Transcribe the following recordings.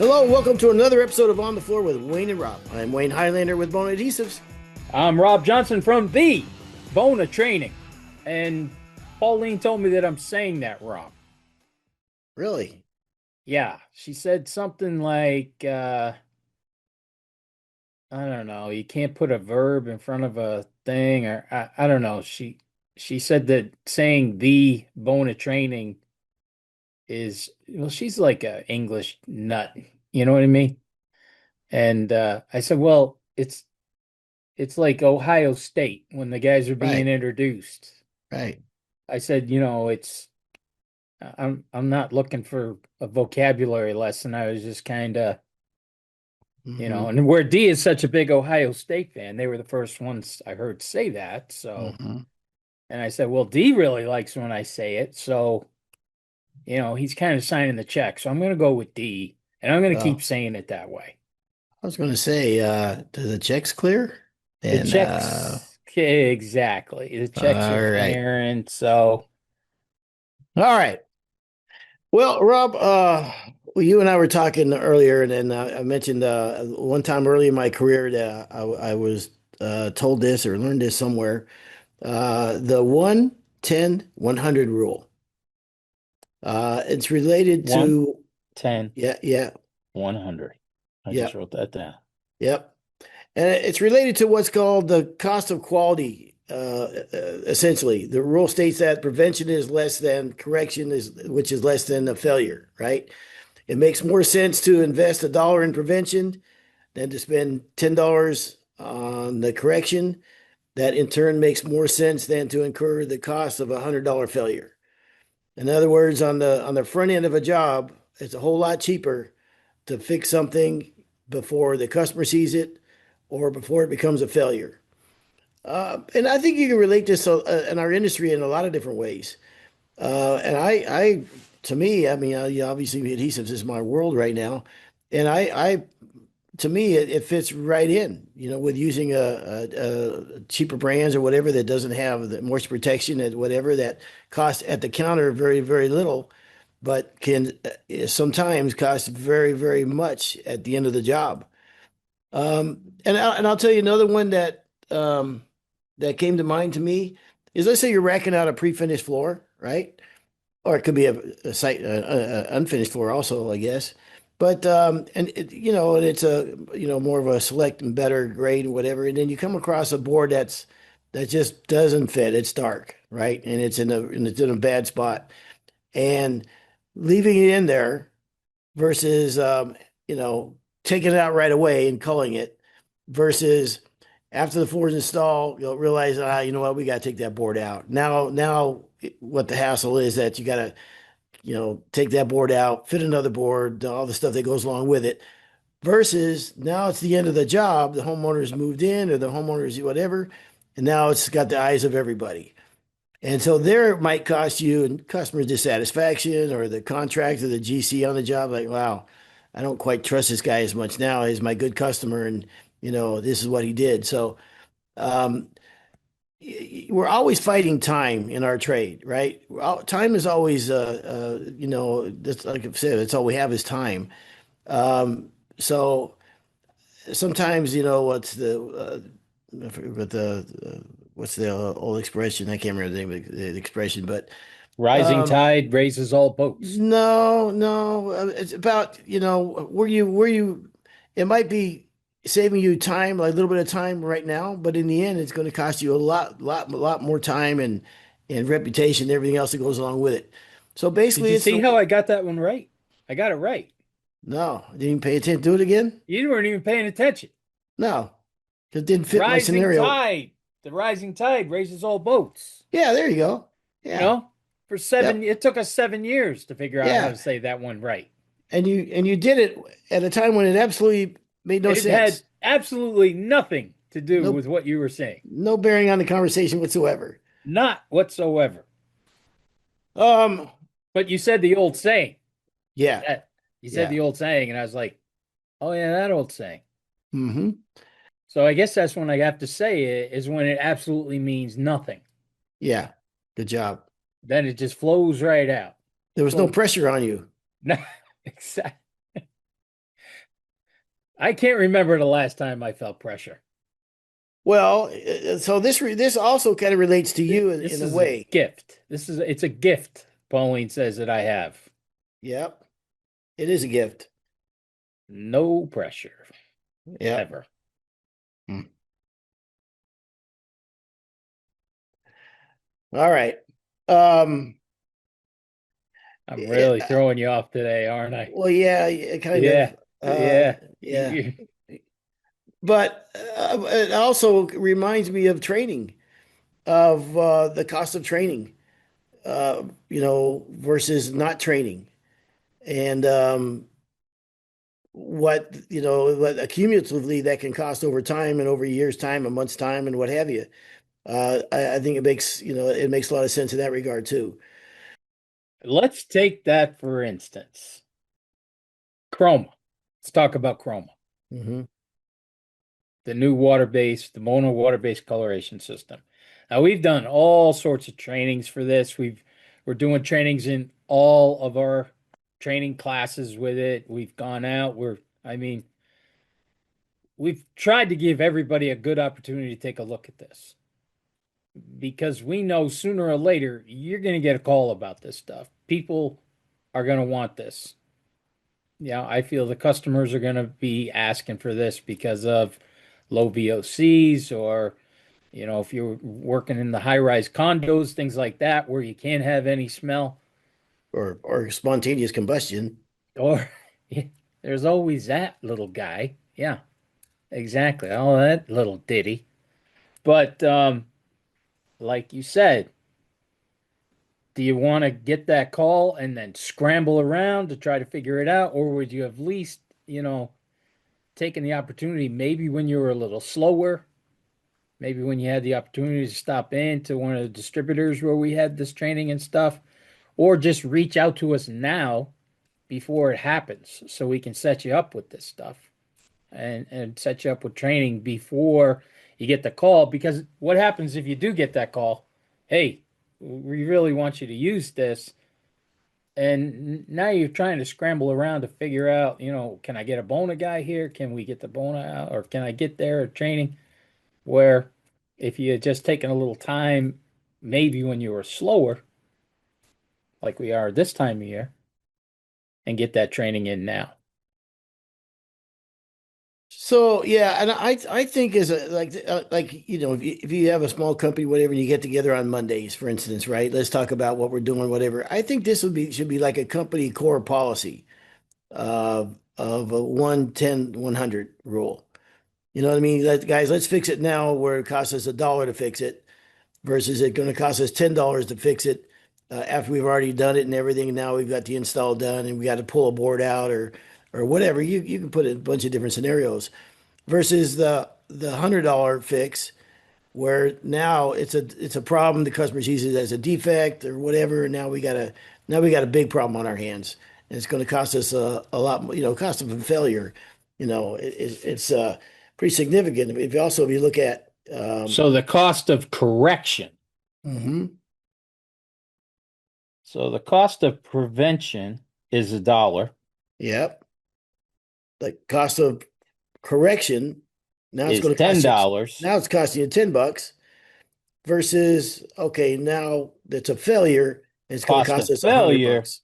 Hello, and welcome to another episode of On the Floor with Wayne and Rob. I'm Wayne Highlander with Bona Adhesives. I'm Rob Johnson from the Bona Training. And Pauline told me that I'm saying that wrong. Really? Yeah, she said something like, I don't know, you can't put a verb in front of a thing, or I don't know. She said that saying the Bona Training is, well, she's like a English nut. You know what I mean? And I said, well, it's like Ohio State when the guys are being Right, introduced. right. I said, it's I'm not looking for a vocabulary lesson. I was just kind of, Mm-hmm, and where D is such a big Ohio State fan, they were the first ones I heard say that. So, mm-hmm. and I said, well, D really likes when I say it. So, he's kind of signing the check. So I'm going to go with D, and I'm going to keep Well, saying it that way. I was going to say, do the checks clear? The And checks, exactly. The checks are all right, clearing. So, all right. Well, Rob, well, you and I were talking earlier, and then I mentioned one time early in my career that I was told this or learned this somewhere. The 1-10-100 rule. It's related one, to, 10, yeah, yeah, 100. I yeah, just wrote that down. yep. And it's related to what's called the cost of quality. Essentially, the rule states that prevention is less than correction which is less than a failure, right? It makes more sense to invest $1 in prevention than to spend $10 on the correction. That in turn makes more sense than to incur the cost of $100 failure. In other words, on the front end of a job, it's a whole lot cheaper to fix something before the customer sees it or before it becomes a failure. And I think you can relate this in our industry in a lot of different ways. To me, I mean, obviously adhesives is my world right now, and to me, it fits right in. With using a cheaper brands or whatever that doesn't have the moisture protection and whatever that costs at the counter very, very little, but can sometimes cost very, very much at the end of the job. And I'll tell you another one that came to mind to me is, let's say you're racking out a pre-finished floor, right? Or it could be a site unfinished floor also, I guess. But and and it's a more of a select and better grade or whatever, and then you come across a board that just doesn't fit. It's dark, right? And it's in a bad sport, and leaving it in there versus you know, taking it out right away and culling it versus after the floor is installed, you'll realize, you know what, we got to take that board out. Now what the hassle is that you got to, take that board out, fit another board, all the stuff that goes along with it. Versus now it's the end of the job. The homeowner's moved in or the homeowner's whatever, and now it's got the eyes of everybody. And so there it might cost you customer dissatisfaction or the contract or the GC on the job. Like, wow, I don't quite trust this guy as much now. He's my good customer, and this is what he did. So um, we're always fighting time in our trade, right? Time is always, that's like I've said, it's all we have is time. So sometimes, I forget what what's the old expression? I can't remember the name of the expression, but Rising um, tide raises all boats. no, no, it's about, where you, it might be saving you time, like a little bit of time right now, but in the end, it's going to cost you a lot more time and reputation, and everything else that goes along with it. So Did basically, you it's see how I got that one right? I got it right. no, I didn't even pay attention to it again. You weren't even paying attention. No, because it didn't fit my Rising scenario. tide. The rising tide raises all boats. Yeah, there you go. You Yeah, know, for seven, yep, it took us 7 years to figure out how yeah. to say that one right. And you did it at a time when it absolutely made no It had sense. absolutely nothing to do No, with what you were saying. no bearing on the conversation whatsoever. Not whatsoever. Um, But you said the old saying. yeah, That you said yeah. the old saying, and I was like, oh yeah, that old saying. Hmm. So I guess that's when I have to say it is when it absolutely means nothing. Yeah. Good job. Then it just flows right out. There was no So pressure on you. no, exactly. I can't remember the last time I felt pressure. Well, so this also kind of relates to you This in a is a way. gift. It's a gift, Pauline says that I have. Yep, it is a gift. No pressure Yep. ever. Hmm. All right. Um, I'm really eh, throwing you off today, aren't I? well, yeah, kind of. Yeah. Yeah. Yeah. But it also reminds me of training, of the cost of training, versus not training. And what accumulatively that can cost over time and over a year's time, a month's time, and what have you. I think it makes a lot of sense in that regard too. Let's take that for instance. Chroma. Let's talk about Chroma, Hmm. the new the Bona water-based coloration system. Now we've done all sorts of trainings for this. We're doing trainings in all of our training classes with it. We've gone out. I mean, we've tried to give everybody a good opportunity to take a look at this because we know sooner or later you're going to get a call about this stuff. People are going to want this. Yeah, I feel the customers are going to be asking for this because of low VOCs or, if you're working in the high-rise condos, things like that, where you can't have any smell. Or spontaneous combustion. Or there's always that little guy. Yeah, exactly. Oh, that little ditty. But like you said, do you want to get that call and then scramble around to try to figure it out? Or would you have at least, taken the opportunity maybe when you were a little slower? Maybe when you had the opportunity to stop in to one of the distributors where we had this training and stuff, or just reach out to us now before it happens so we can set you up with this stuff and set you up with training before you get the call. Because what happens if you do get that call? Hey, we really want you to use this. And now you're trying to scramble around to figure out, can I get a Bona guy here? Can we get the Bona out? Or can I get there at training? Where if you had just taken a little time, maybe when you were slower, like we are this time of year, and get that training in now. So yeah, and I think as a if you have a small company, whatever, and you get together on Mondays, for instance, right? Let's talk about what we're doing, whatever. I think this should be like a company core policy of a 1-10-100 rule. You know what I mean? Guys, let's fix it now where it costs us $1 to fix it versus it going to cost us $10 to fix it after we've already done it and everything. And now we've got the install done and we got to pull a board out or whatever. You can put a bunch of different scenarios versus the $100 fix where now it's a problem. The customer sees it as a defect or whatever. And now we got a big problem on our hands, and it's going to cost us a lot. Cost of a failure. It's pretty significant. If you look at, So the cost of correction. mhm, So the cost of prevention is $1, yep, the cost of correction. Now it's is going to cost you. $10. Now it's costing you $10 versus okay. Now it's a failure. And it's going to Cost cost of us 100 failure. bucks.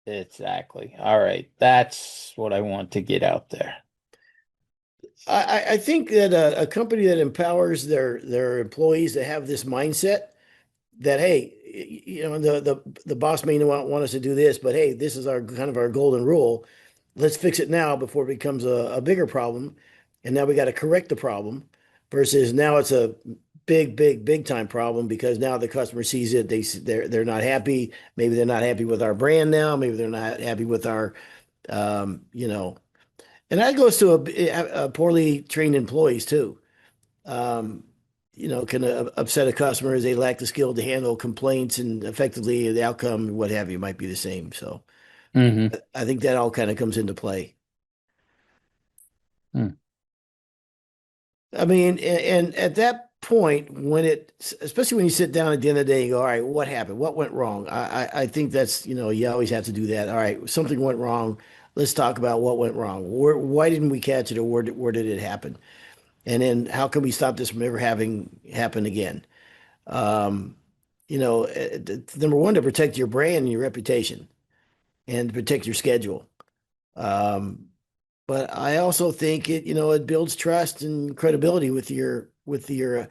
Exactly. All right. That's what I want to get out there. I think that a company that empowers their employees to have this mindset that hey, the boss may not want us to do this, but hey, this is our kind of our golden rule. Let's fix it now before it becomes a bigger problem, and now we got to correct the problem. Versus now it's a big time problem because now the customer sees it. They're not happy. Maybe they're not happy with our brand now. Maybe they're not happy with our um, you know and that goes to a poorly trained employees too. Um, can upset a customer as they lack the skill to handle complaints and effectively the outcome, what have you, might be the same. So Hmm. I think that all kind of comes into play. I mean, and at that point, especially when you sit down at the end of the day and go, all right, what happened? What went wrong? I think that's, you always have to do that. All right, something went wrong. let's talk about what went wrong. Why didn't we catch it, or where did it happen? And then how can we stop this from ever having happen again? Um, Number one, to protect your brand and your reputation, and to protect your schedule. Um, but I also think it builds trust and credibility with uh, your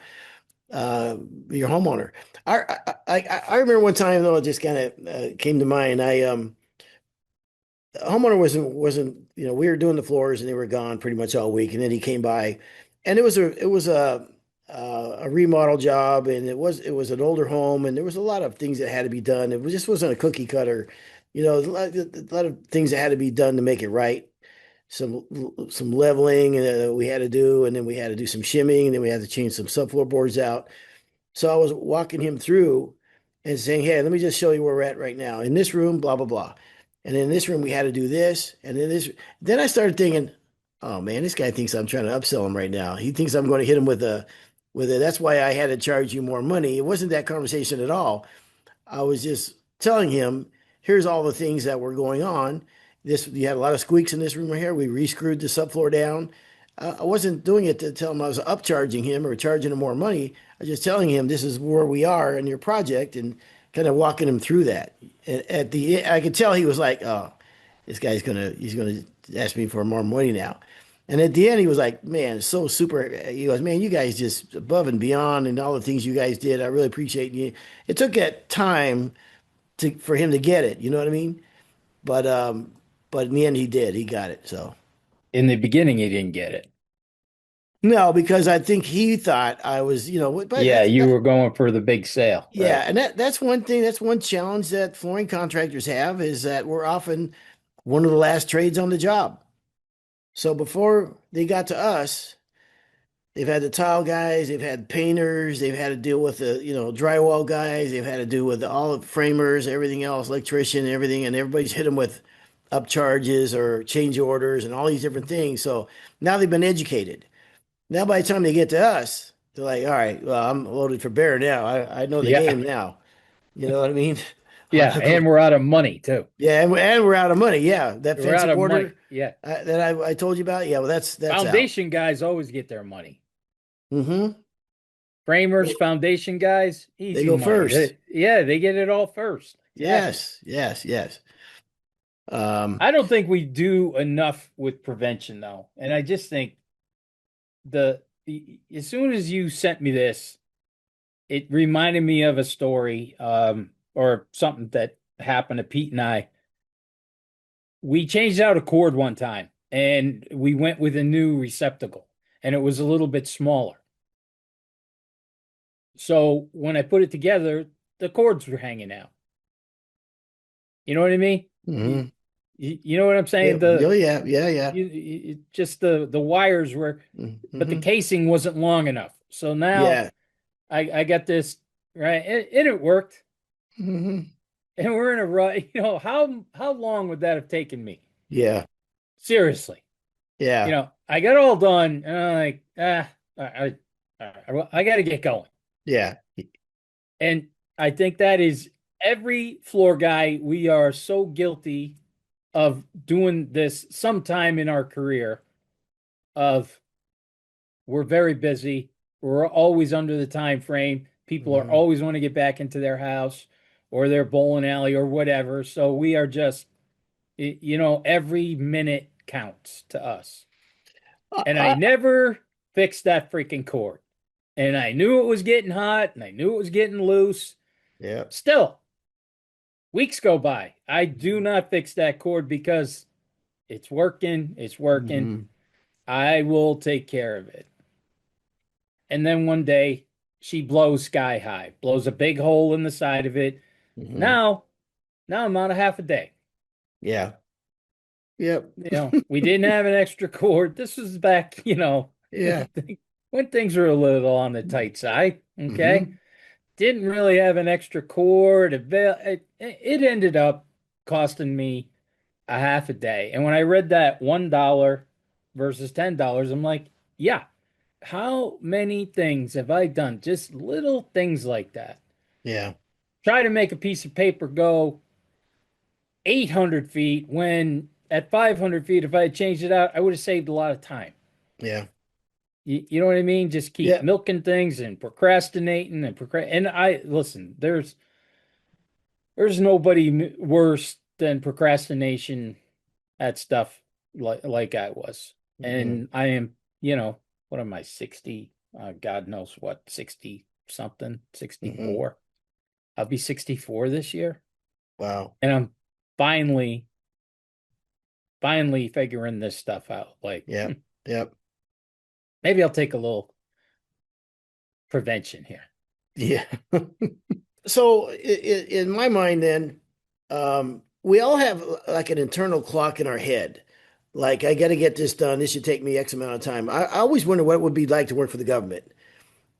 homeowner. I remember one time though, it just kind of came to mind. The homeowner wasn't we were doing the floors and they were gone pretty much all week, and then he came by, and it was a remodel job, and it was an older home, and there was a lot of things that had to be done. Just wasn't a cookie cutter, a lot of things that had to be done to make it right. Some leveling we had to do, and then we had to do some shimming, and then we had to change some subfloor boards out. So I was walking him through and saying, "Hey, let me just show you where we're at right now. In this room, blah blah blah, and in this room we had to do this, and then this." Then I started thinking, "Oh man, this guy thinks I'm trying to upsell him right now. He thinks I'm going to hit him with a. That's why I had to charge you more money." It wasn't that conversation at all. I was just telling him, here's all the things that were going on. You had a lot of squeaks in this room right here. We re-screwed the subfloor down. I wasn't doing it to tell him I was upcharging him or charging him more money. I was just telling him this is where we are in your project, and kind of walking him through that. And at the end, I could tell he was like, "Oh, he's gonna ask me for more money now." And at the end, he was like, "Man, it's so super." He goes, "Man, you guys just above and beyond, and all the things you guys did. I really appreciate you." It took that time for him to get it. You know what I mean? But um, but in the end, he did. He got it. So In the beginning, he didn't get it. no, because I think he thought I was, but Yeah, you that's were going for the big sale, yeah, right? and that's one thing. That's one challenge that flooring contractors have, is that we're often one of the last trades on the job. So before they got to us, they've had the tile guys, they've had painters, they've had to deal with the, drywall guys, they've had to do with all the framers, everything else, electrician, everything, and everybody's hit them with upcharges or change orders and all these different things. So now they've been educated. Now by the time they get to us, they're like, all right, well, I'm loaded for bear now. I know the Yeah, game now. You know what I mean? yeah, and we're out of money too. Yeah, and we're out of money. Yeah, that We're out fencing of money. order Yeah, that I told you about. Yeah, well, that's out. foundation guys always get their money. Hmm. Framers, foundation guys, They easy go money. first. Yeah, they get it all first. Exactly. Yes, yes, yes. Um, I don't think we do enough with prevention though. And I just think as soon as you sent me this, it reminded me of a story or something that happened to Pete and I. We changed out a cord one time and we went with a new receptacle and it was a little bit smaller. So when I put it together, the cords were hanging out. You know what I mean? You, mhm. you know what I'm Yeah, saying? oh yeah, yeah, yeah. Just the wires were, but the Hmm. casing wasn't long enough. So now Yeah. I got this right, and it worked. Hmm. And we're in a rut. How long would that have taken me? Yeah, Seriously, yeah, I got all done, and I'm like, I got to get going. yeah. And I think that is every floor guy. We are so guilty of doing this sometime in our career. Of We're very busy. We're always under the time frame. People are Hmm. always want to get back into their house or their bowling alley or whatever. So we are just, every minute counts to us. And I I, never fixed that freaking cord. And I knew it was getting hot and I knew it was getting loose. yeah. Still, weeks go by. I do not fix that cord because it's working. It's working. Hmm. I will take care of it. And then one day she blows sky high, blows a big hole in the side of it. Hmm. Now, now I'm out of half a day. Yeah. Yep. We didn't have an extra cord. This was back, Yeah. when things were a little on the tight side. Okay. Hmm. Didn't really have an extra cord. It ended up costing me a half a day. And when I read that $1 versus $10, I'm like, yeah, how many things have I done? Just little things like that. Yeah. Try to make a piece of paper go 800 feet when at 500 feet, if I had changed it out, I would have saved a lot of time. Yeah. You know what I mean? Just keep Yeah. milking things and procrastinating and and I listen, there's nobody worse than procrastination at stuff like I was. Hmm. And I am, you know, what am I, 60? God knows what, 60 something, Hmm. 64. I'll be 64 this year. Wow. And I'm finally, finally figuring this stuff out. Like, Yep. Yep. maybe I'll take a little prevention here. Yeah. So in my mind, then, we all have like an internal clock in our head. Like, I got to get this done. This should take me X amount of time. I always wonder what it would be like to work for the government.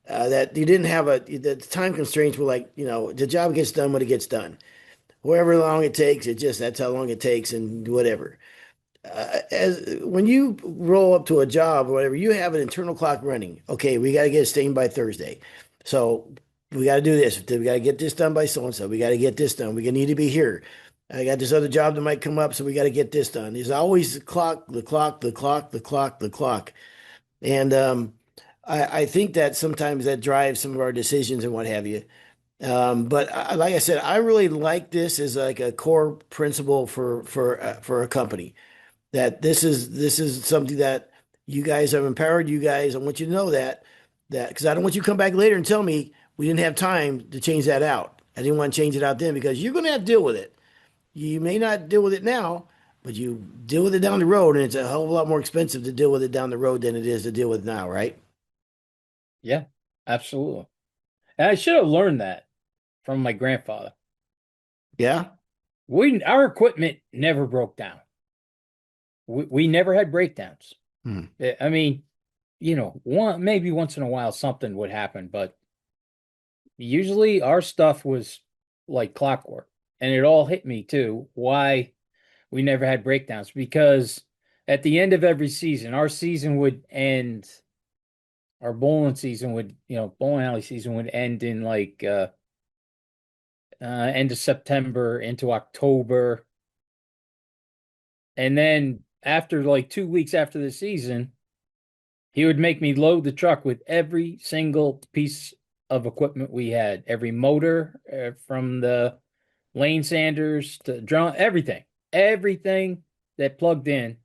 That you didn't have the time constraints were like, the job gets done when it gets done. However long it takes, that's how long it takes and whatever. As when you roll up to a job or whatever, you have an internal clock running. Okay, we got to get it stained by Thursday. So we got to do this. We got to get this done by so and so. We got to get this done. We need to be here. I got this other job that might come up, so we got to get this done. There's always the clock, the clock, the clock, the clock, the clock. And I think that sometimes that drives some of our decisions and what have you. But like I said, I really like this as like a core principle for a company that this is something that you guys have empowered you guys. I want you to know that because I don't want you to come back later and tell me we didn't have time to change that out. I didn't want to change it out then because you're going to have to deal with it. You may not deal with it now, but you deal with it down the road, and it's a hell of a lot more expensive to deal with it down the road than it is to deal with now, right? Yeah, absolutely. And I should have learned that from my grandfather. Yeah. Our equipment never broke down. We never had breakdowns. Hmm. I mean, maybe once in a while something would happen, but usually our stuff was like clockwork. And it all hit me too, why we never had breakdowns. Because at the end of every season, our bowling season would, bowling alley season would end in like end of September into October. And then after like 2 weeks after the season, he would make me load the truck with every single piece of equipment we had, every motor from the lane sanders to drum, everything that plugged in,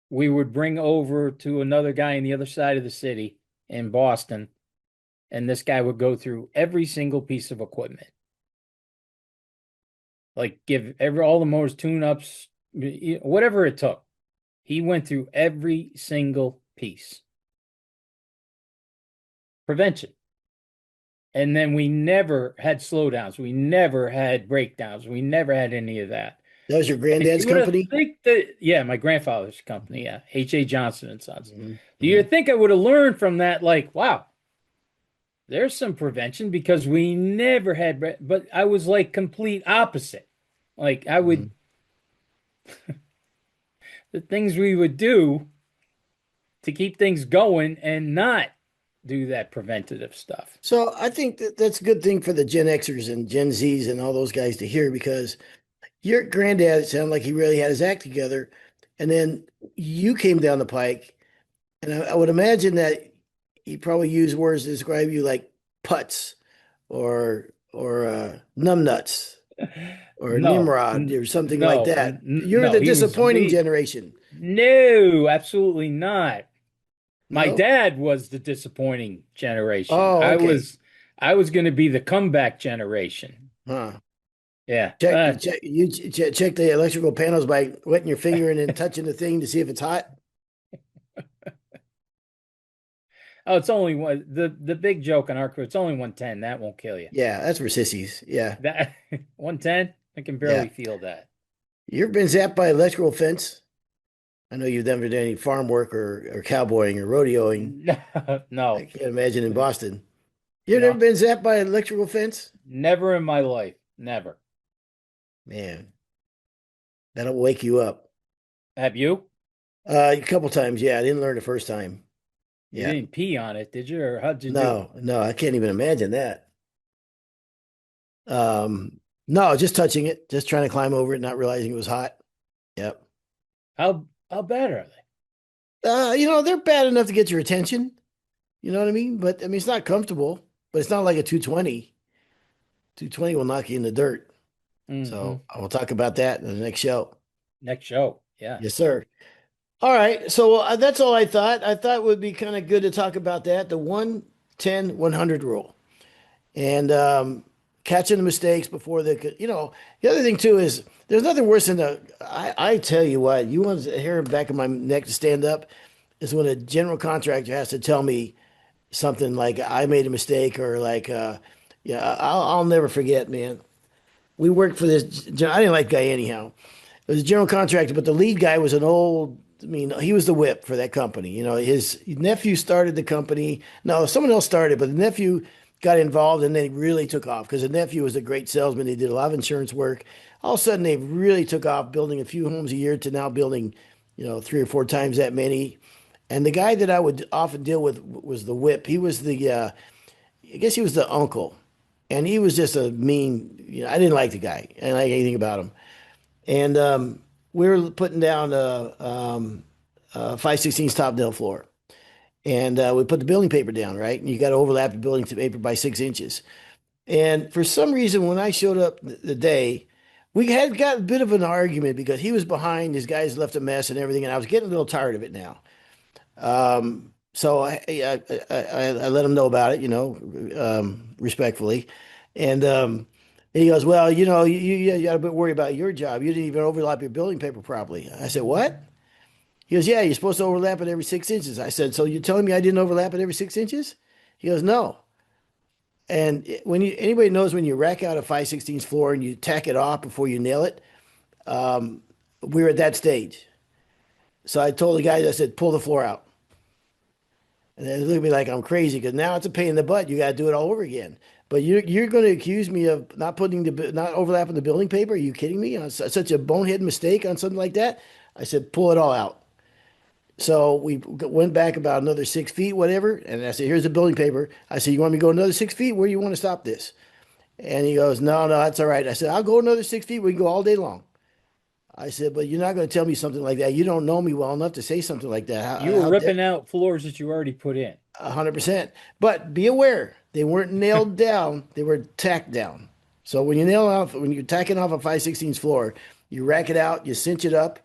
we would bring over to another guy on the other side of the city in Boston, and this guy would go through every single piece of equipment, like give all the motors tune-ups, whatever it took. He went through every single piece. Prevention. And then we never had slowdowns. We never had breakdowns. We never had any of that. That was your And granddad's you would have company? think that, yeah, my grandfather's company, yeah, H.A. Johnson and Sons. Hmm. Do you Hmm. think I would have learned from that? Like, wow, there's some prevention because we never had, but I was like complete opposite. Like Hmm. the things we would do to keep things going and not do that preventative stuff. So I think that that's a good thing for the Gen Xers and Gen Zs and all those guys to hear because your granddad sounded like he really had his act together. And then you came down the pike, and I would imagine that he probably used words to describe you like putz or numbnuts or No, Nimrod or something like no, that. You're no. the He was disappointing we generation. No, absolutely not. My No? dad was the disappointing generation. Oh, okay. I was going to be the comeback generation. Huh. Yeah. Check the electrical panels by wetting your finger and then touching the thing to see if it's hot. Oh, it's only one. The big joke on our crew. It's only 110. That won't kill you. Yeah, that's for sissies. Yeah. That 110. I can Yeah. barely feel that. You ever been zapped by electrical fence? I know you've never done any farm work or cowboying or rodeoing. No, I no, can't imagine in Boston. You've never no. been zapped by an electrical fence? Never in my life. Never. Man, that'll wake you up. Have you? A couple times, yeah. I didn't learn the first time. You Yeah. didn't pee on it, did you? Or how'd you do it? No, no, I can't even imagine that. No, just touching it, just trying to climb over it, not realizing it was hot. Yep. How bad are they? They're bad enough to get your attention. You know what I mean? But I mean, it's not comfortable, but it's not like a 220. 220 will knock you in the dirt. Hmm. So I will talk about that in the next show. Next show. Yeah. Yes, sir. All right. So that's all I thought. I thought it would be kind of good to talk about that, the 110-100 rule. And catching the mistakes before the other thing too is there's nothing worse than I tell you what, you want to hair back of my neck to stand up is when a general contractor has to tell me something like I made a mistake or like, yeah, I'll never forget, man. We worked for this. I didn't like the guy anyhow. It was a general contractor, but the lead guy was an old. I mean, he was the whip for that company. His nephew started the company. No, someone else started, but the nephew got involved and then he really took off because the nephew was a great salesman. He did a lot of insurance work. All of a sudden, they really took off, building a few homes a year to now building, three or four times that many. And the guy that I would often deal with was the whip. He was I guess he was the uncle, and he was just a mean. I didn't like the guy. I didn't like anything about him. And we were putting down a 5/16 top nail floor. And we put the building paper down, right? And you got to overlap the building paper by 6 inches. And for some reason, when I showed up the day, we had got a bit of an argument because he was behind, his guys left a mess and everything, and I was getting a little tired of it now. So I let him know about it, respectfully. And he goes, well, you got to worry about your job. You didn't even overlap your building paper properly. I said, what? He goes, yeah, you're supposed to overlap it every 6 inches. I said, so you're telling me I didn't overlap it every 6 inches? He goes, no. And when anybody knows when you rack out a 5/16 floor and you tack it off before you nail it, we were at that stage. So I told the guys, I said, pull the floor out. And they look at me like I'm crazy because now it's a pain in the butt. You got to do it all over again. But you're going to accuse me of not overlapping the building paper? Are you kidding me? On such a bonehead mistake on something like that? I said, pull it all out. So we went back about another 6 feet, whatever. And I said, here's the building paper. I said, you want me to go another 6 feet? Where do you want to stop this? And he goes, no, no, that's all right. I said, I'll go another 6 feet. We can go all day long. I said, but you're not going to tell me something like that. You don't know me well enough to say something like that. You were How dare ripping out floors that you already put in. 100%. But be aware, they weren't nailed down, they were tacked down. So when you're tacking off a 5/16 floor, you rack it out, you cinch it up,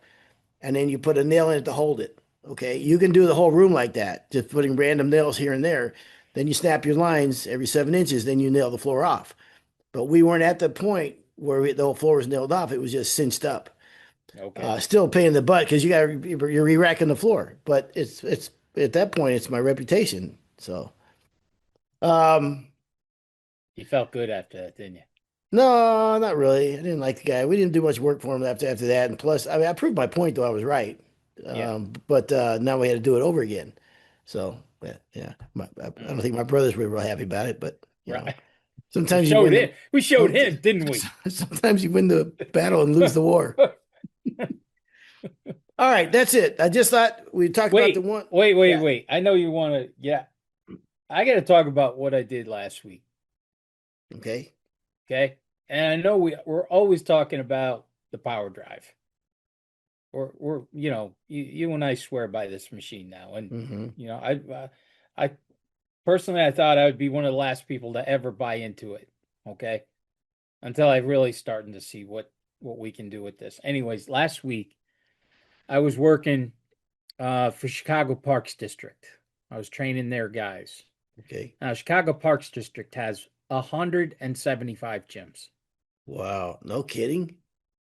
and then you put a nail in it to hold it. Okay. You can do the whole room like that, just putting random nails here and there. Then you snap your lines every 7 inches, then you nail the floor off. But we weren't at the point where the whole floor was nailed off. It was just cinched up. Okay. Still a pain in the butt because you're re-racking the floor. But it's at that point it's my reputation. So um, You felt good after that, didn't you? no, not really. I didn't like the guy. We didn't do much work for him after that. And plus, I mean, I proved my point though. I was right. Yeah. But now we had to do it over again. So yeah, I don't think Hmm. my brothers were real happy about it. But Right. We sometimes you showed win him. the We showed some, him, didn't we? sometimes you win the battle and lose the war. All right, that's it. I just thought we talked about the Wait, one. wait, wait, Yeah. wait. I know you want to. Yeah, I got to talk about what I did last week. Okay. Okay. And I know we're always talking about the power drive. You and I swear by this machine now. And, Hmm. I personally, I thought I would be one of the last people to ever buy into it. Okay. Until I really starting to see what we can do with this. Anyways, last week I was working for Chicago Parks District. I was training their guys. Okay. Now, Chicago Parks District has 175 gyms. Wow. No kidding.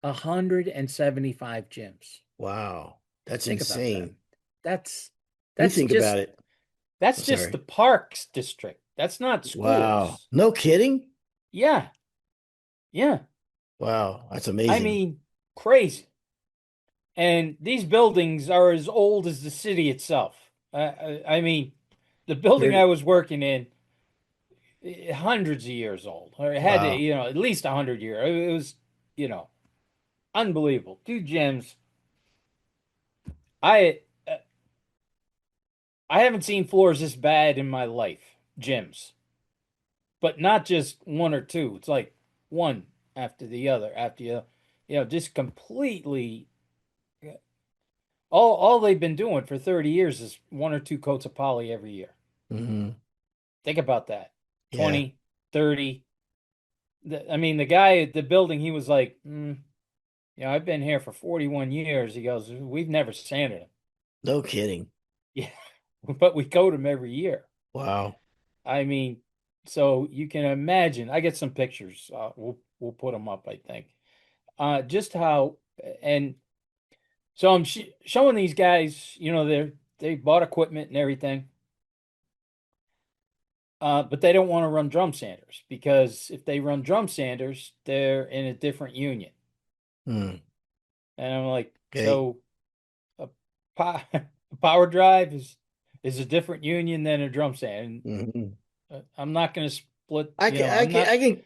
175 gyms. Wow. That's Think about that. insane. That's You that's think about just it. that's I'm just the sorry. Parks District. That's not Wow. schools. No kidding. Yeah, yeah. Wow. That's I amazing. mean, crazy. And these buildings are as old as the city itself. I mean, the building I Very, was working in, hundreds of years old, or it had to, wow. at least 100 years. It was, you know, unbelievable. Two gyms. I I haven't seen floors this bad in my life. Gyms, but not just one or two. It's like one after the other, after just completely. All they've been doing for 30 years is one or two coats of poly every year. Hmm. Think about that. Yeah. 20, 30. I mean, the guy at the building, he was like, I've been here for 41 years. He goes, we've never sanded him. No kidding. Yeah, but we coat him every year. Wow. I mean, so you can imagine. I get some pictures. We'll put them up, I think. Just how and so I'm sh showing these guys, they bought equipment and everything, but they don't want to run drum sanders because if they run drum sanders, they're in a different union. Hmm. And I'm like, Okay. so a, a power drive is a different union than a drum sand. Hmm. I'm not going to split, I can, I can, I can,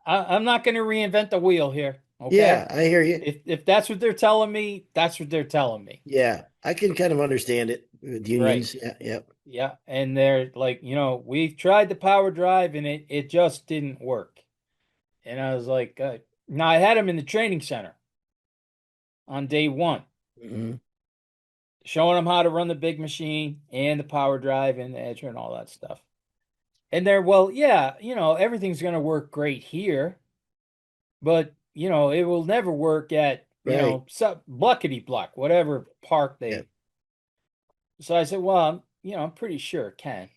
I'm not going to reinvent the wheel here. Okay. yeah, I hear you. If that's what they're telling me, that's what they're telling me. Yeah, I can kind of understand it with Right. unions. Yeah, yeah. Yeah. And they're like, we've tried the power drive and it just didn't work. And I was like, now I had them in the training center on day one, Hmm. showing them how to run the big machine and the power drive and the edger and all that stuff. And they're, well, yeah, everything's going to work great here, but it will never work at, Right. Bluckety Bluck, whatever park Yeah. they. So I said, well, I'm pretty sure it can.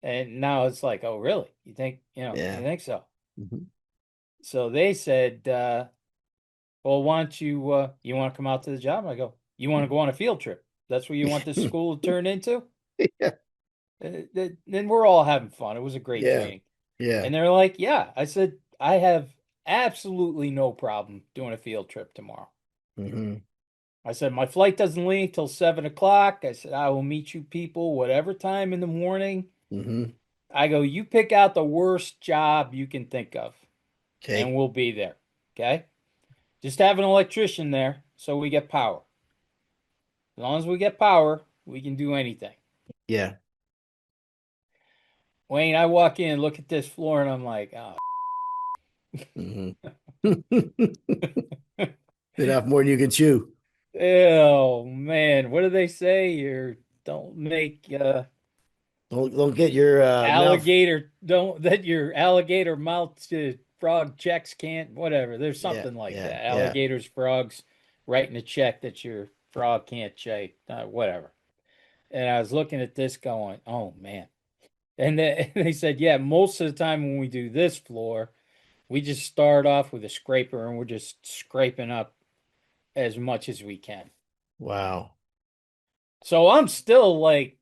And now it's like, oh, really? You Yeah. think so? Hmm. So they said, well, why don't you want to come out to the job? I go, you want to go on a field trip? That's what you want this school to turn into? Yeah. Then we're all having fun. It was a great Yeah. training. Yeah. And they're like, yeah. I said, I have absolutely no problem doing a field trip tomorrow. Hmm. I said, my flight doesn't leave till 7 o'clock. I said, I will meet you people whatever time in the morning. Hmm. I go, you pick out the worst job you can think of, and Okay. we'll be there. Okay. Just have an electrician there so we get power. As long as we get power, we can do anything. Yeah. Wayne, I walk in and look at this floor and I'm like, oh, Hmm. Bit off more than you can chew. oh man, what do they say? You don't make Don't get your mouth. alligator don't that your alligator mouth to frog checks can't whatever. There's Yeah. something like Yeah. that. Yeah. Alligators, frogs, writing a check that your frog can't check, whatever. And I was looking at this going, oh man. And they said, yeah, most of the time when we do this floor, we just start off with a scraper and we're just scraping up as much as we can. Wow. So I'm still like,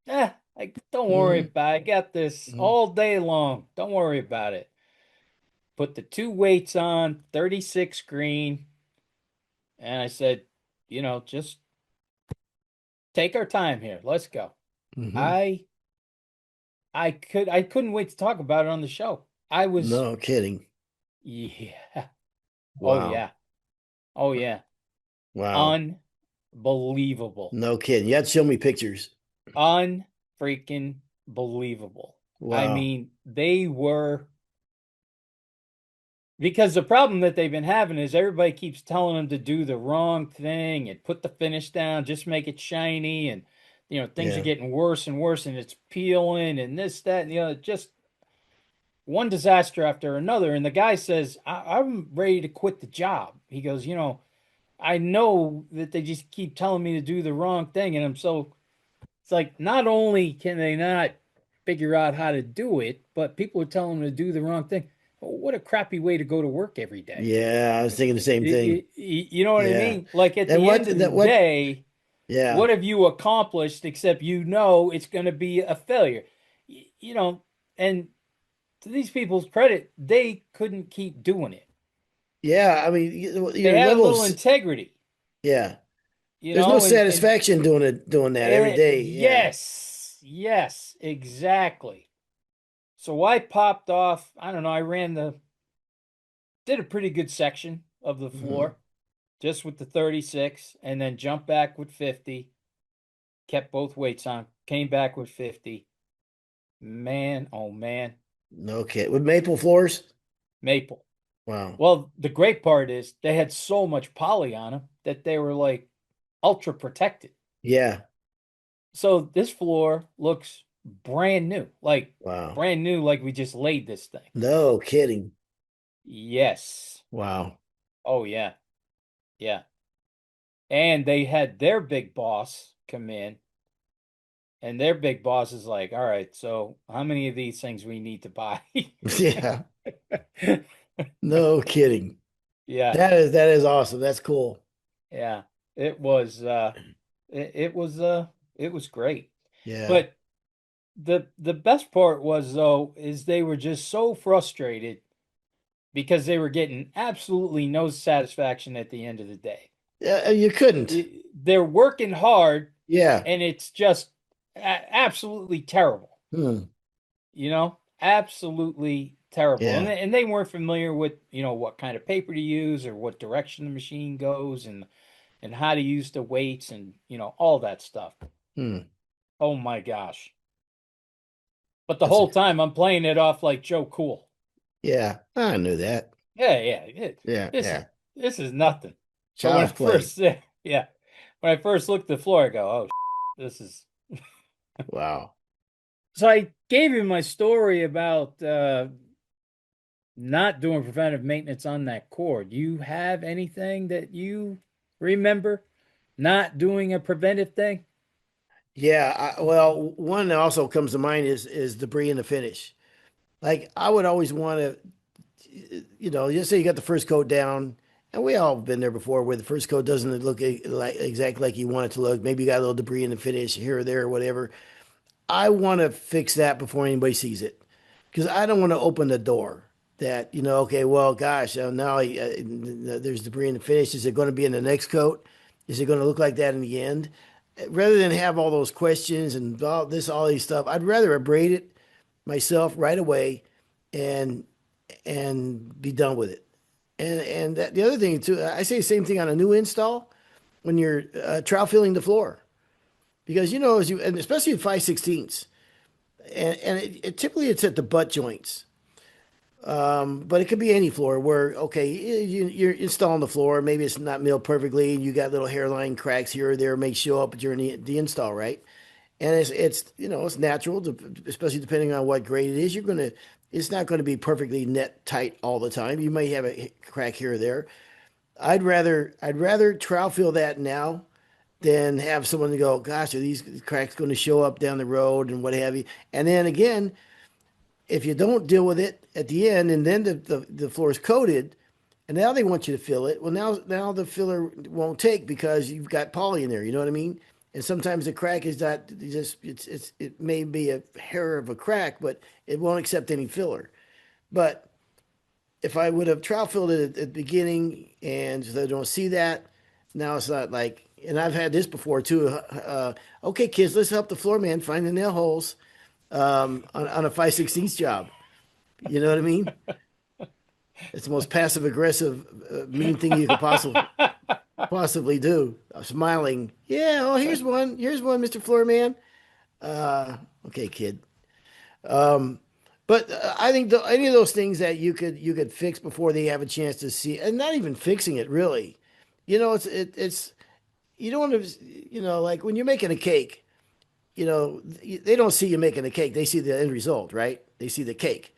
like, don't worry Hmm. about it. I got this Hmm. all day long. Don't worry about it. Put the two weights on, 36 green. And I said, just take our time here. Let's go. Hmm. I I couldn't wait to talk about it on the show. I was, No kidding. yeah. Oh Wow. yeah. Oh yeah. Wow. Unbelievable. No kidding. You have to show me pictures. Unfreaking believable. I Wow. mean, they were because the problem that they've been having is everybody keeps telling them to do the wrong thing and put the finish down, just make it shiny, and things are Yeah. getting worse and worse, and it's peeling and this, that, and the other. Just one disaster after another. And the guy says, I'm ready to quit the job. He goes, I know that they just keep telling me to do the wrong thing, and it's like not only can they not figure out how to do it, but people are telling them to do the wrong thing. What a crappy way to go to work every day. Yeah. I was thinking the same thing. You know what I Yeah. mean? Like at And the what end of the that what day, yeah. what have you accomplished except it's going to be a failure? And to these people's credit, they couldn't keep doing it. Yeah. I mean, They your had a little levels. integrity, Yeah. There's no and satisfaction doing that every day. Yeah. yes, exactly. So I popped off. I don't know. Did a pretty good section of the Hmm. floor just with the 36 and then jumped back with 50, kept both weights on, came back with 50. Man, oh man, Okay. With maple floors? maple. Wow. Well, the great part is they had so much poly on them that they were like ultra protected. Yeah. So this floor looks Wow. brand new, like we just laid this thing. No kidding. Yes. Wow. Oh yeah. Yeah. And they had their big boss come in, and their big boss is like, all right, so how many of these things we need to buy? Yeah. No kidding. Yeah. That is awesome. That's cool. Yeah. It was it was great. Yeah. But the best part was though is they were just so frustrated because they were getting absolutely no satisfaction at the end of the day. Yeah, you couldn't. They're working hard Yeah. and it's just absolutely terrible. Hmm. Absolutely terrible. And Yeah. they weren't familiar with, what kind of paper to use or what direction the machine goes and how to use the weights and, all that stuff. Hmm. Oh my gosh. But the That's a, whole time I'm playing it off like Joe Cool. yeah. I knew that. Yeah, yeah. Yeah. This is Yeah. this is nothing. But when I Child's play. first yeah, when I first looked at the floor, I go, "Oh, this is." Wow. So I gave you my story about not doing preventive maintenance on that cord. Do you have anything that you remember not doing a preventive thing? Yeah. Well, one that also comes to mind is debris in the finish. Like I would always want to, just say you got the first coat down, and we all been there before where the first coat doesn't look like exactly like you want it to look. Maybe you got a little debris in the finish here or there or whatever. I want to fix that before anybody sees it because I don't want to open the door that, okay, well, gosh, now there's debris in the finish. Is it going to be in the next coat? Is it going to look like that in the end? Rather than have all those questions and all these stuff, I'd rather abrade it myself right away and be done with it. And the other thing too, I say the same thing on a new install when you're trowel filling the floor because as you and especially at 5/16 and typically it's at the butt joints. But it could be any floor where, okay, you're installing the floor. Maybe it's not milled perfectly. You got little hairline cracks here or there may show up during the install, right? And it's natural, especially depending on what grade it is. It's not going to be perfectly net tight all the time. You may have a crack here or there. I'd rather trowel fill that now than have someone go, gosh, are these cracks going to show up down the road and what have you? And then again, if you don't deal with it at the end and then the floor is coated and now they want you to fill it, well now the filler won't take because you've got poly in there, you know what I mean? And sometimes the crack is not just it may be a hair of a crack, but it won't accept any filler. But if I would have trowel filled it at the beginning and so they don't see that, now it's not like, and I've had this before too. Okay, kids, let's help the floor man find the nail holes on a 5/16 job. You know what I mean? It's the most passive aggressive, mean thing you could possibly do. I'm smiling. Yeah. Oh, here's one. Here's one, Mr. Floorman. Okay, kid. But I think any of those things that you could fix before they have a chance to see, and not even fixing it really. It's you don't want to, like when you're making a cake. They don't see you making a cake. They see the end result, right? They see the cake.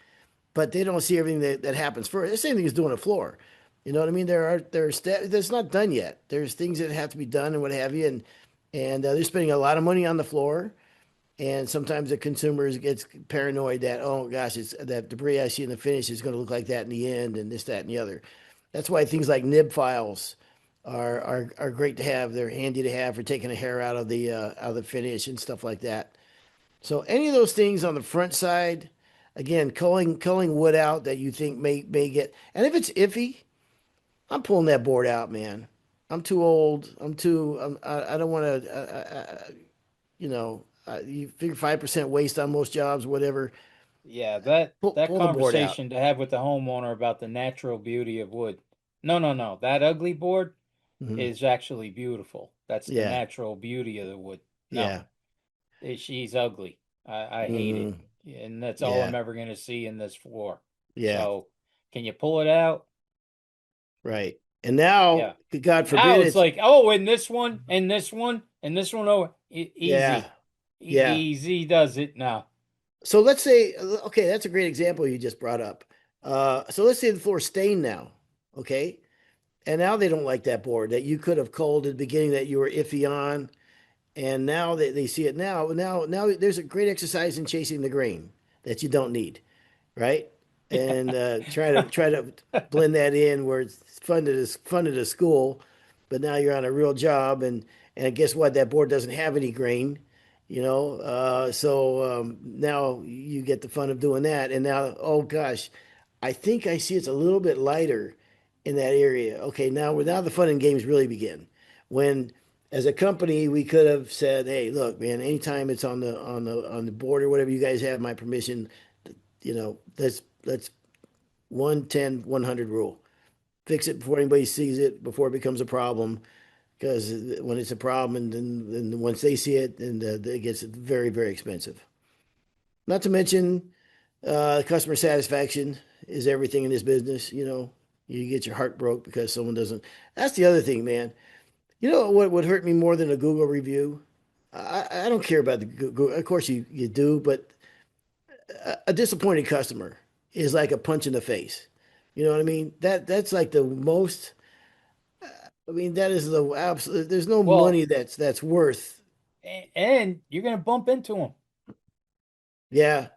But they don't see everything that happens first. The same thing as doing a floor. You know what I mean? There's that's not done yet. There's things that have to be done and what have you, and they're spending a lot of money on the floor. And sometimes the consumers gets paranoid that, oh gosh, it's that debris I see in the finish is going to look like that in the end, and this, that, and the other. That's why things like nib files are great to have. They're handy to have for taking a hair out of the finish and stuff like that. So any of those things on the front side, again, culling wood out that you think may get, and if it's iffy, I'm pulling that board out, man. I'm too old. I don't want to. You figure 5% waste on most jobs, whatever. Yeah, that Pull the board out. conversation to have with the homeowner about the natural beauty of wood. No, no, no. That ugly board Hmm. is actually beautiful. That's the Yeah, natural beauty of the wood. No, yeah, she's ugly. I hate it. hmm And that's all I'm yeah, ever going to see in this floor. yeah. So, can you pull it out? right. And now, Yeah. God Now forbid, it's it's like, oh, and this one, and this one, and this one. Oh, yeah, easy, yeah. easy does it now. So let's say, okay, that's a great example you just brought up. So let's say the floor's stained now, okay, and now they don't like that board that you could have called at the beginning that you were iffy on, and now they see it now. Now there's a great exercise in chasing the grain that you don't need, right? And try to blend that in where it's fun at a school, but now you're on a real job, and guess what? That board doesn't have any grain, so now you get the fun of doing that. And now, oh gosh, I think I see it's a little bit lighter in that area. Okay, now the fun and games really begin. When as a company we could have said, hey, look, man, anytime it's on the board or whatever, you guys have my permission. Let's 110 100 rule. Fix it before anybody sees it, before it becomes a problem. Because when it's a problem, and then once they see it, and it gets very, very expensive. Not to mention, customer satisfaction is everything in this business. You get your heart broke because someone doesn't. That's the other thing, man. You know what would hurt me more than a Google review? I don't care about the Google. Of course, you do, but a disappointed customer is like a punch in the face. You know what I mean? That's like the most. I mean, that is the absolute. There's no money Well, that's worth. and you're gonna bump into them. Yeah,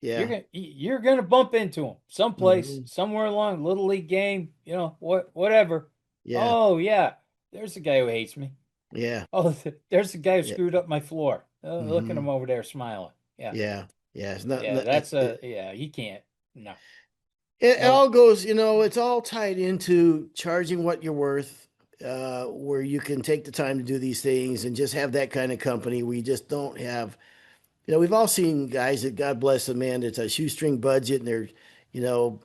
yeah. You're gonna bump into them someplace, Hmm. somewhere along little league game. Whatever. Yeah, Oh yeah, there's a guy who hates me. yeah, Oh, there's the guy who yeah. screwed up my floor. Look at Hmm. him over there smiling. Yeah, Yeah, yeah. It's not. yeah. That's a yeah. He can't. No, It no. all goes. It's all tied into charging what you're worth. Where you can take the time to do these things and just have that kind of company where you just don't have. We've all seen guys that, God bless them, man, it's a shoestring budget and they're,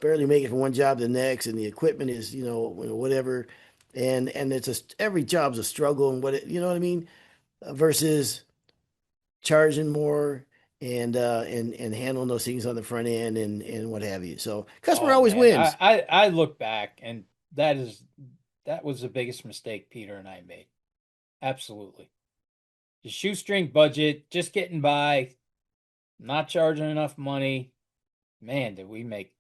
barely making from one job to the next, and the equipment is, whatever, and every job's a struggle, and you know what I mean, versus charging more and handling those things on the front end and what have you. So customer Oh always man, wins. I look back and that was the biggest mistake Peter and I made. Absolutely. The shoestring budget, just getting by, not charging enough money. Man, did we make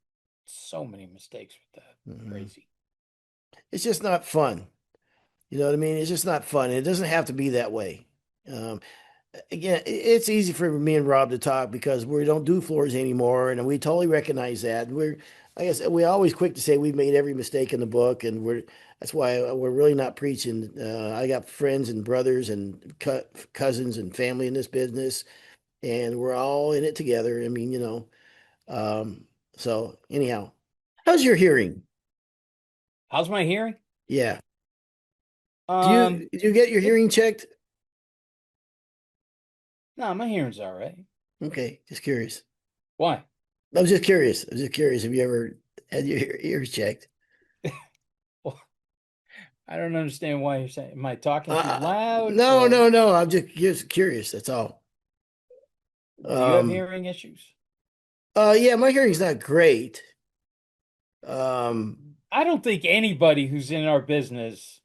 so many mistakes with that. Mhm. Crazy. It's just not fun. You know what I mean? It's just not fun. It doesn't have to be that way. Um, Again, it's easy for me and Rob to talk because we don't do floors anymore, and we totally recognize that. Like I said, we're always quick to say we've made every mistake in the book, and that's why we're really not preaching. I got friends and brothers and cousins and family in this business, and we're all in it together. I mean, um, so anyhow, how's your hearing? How's my hearing? Yeah. Do Um, you get your it hearing checked? no, my hearing's all right. Okay, just curious. Why? I was just curious. I was just curious. Have you ever had your ears checked? Well, I don't understand why you're saying. Am I talking too loud No, or no, no. I'm just curious. That's all. do you have Um, hearing issues? yeah, my hearing's not great. Um, I don't think anybody who's in our business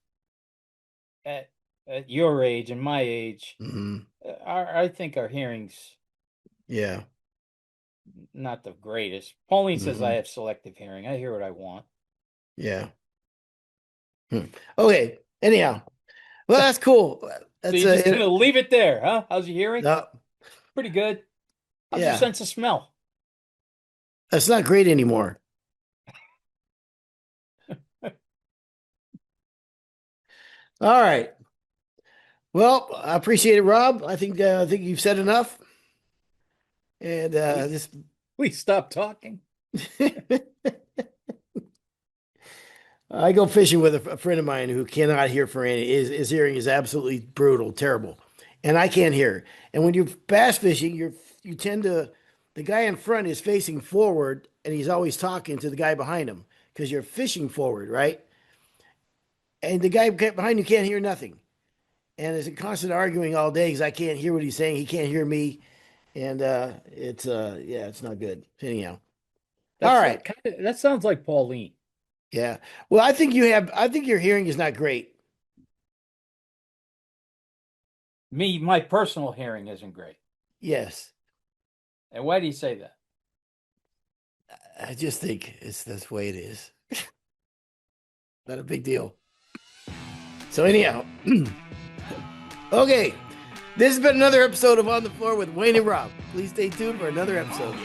at at your age and my age, mhm, I think our hearing's yeah. not the greatest. Pauline says I Hmm. have selective hearing. I hear what I want. Yeah. Hmm. Okay. Anyhow, well, that's cool. So That's you're just a gonna leave it there, huh? How's your hearing? no, Pretty good. How's your yeah. sense of smell? That's not great anymore. All right. Well, I appreciate it, Rob. I think you've said enough, and Please, this. please stop talking. I go fishing with a friend of mine who cannot hear for any. His hearing is absolutely brutal, terrible, and I can't hear. And when you're bass fishing, you tend to the guy in front is facing forward, and he's always talking to the guy behind him because you're fishing forward, right? And the guy behind you can't hear nothing, and it's a constant arguing all day because I can't hear what he's saying. He can't hear me, and it's yeah, it's not good. Anyhow, all right. That sounds like Pauline. Yeah. Well, I think your hearing is not great. Me, my personal hearing isn't great. Yes. And why do you say that? I just think it's that's the way it is. Not a big deal. So anyhow, okay. This has been another episode of On the Floor with Wayne and Rob. Please stay tuned for another episode.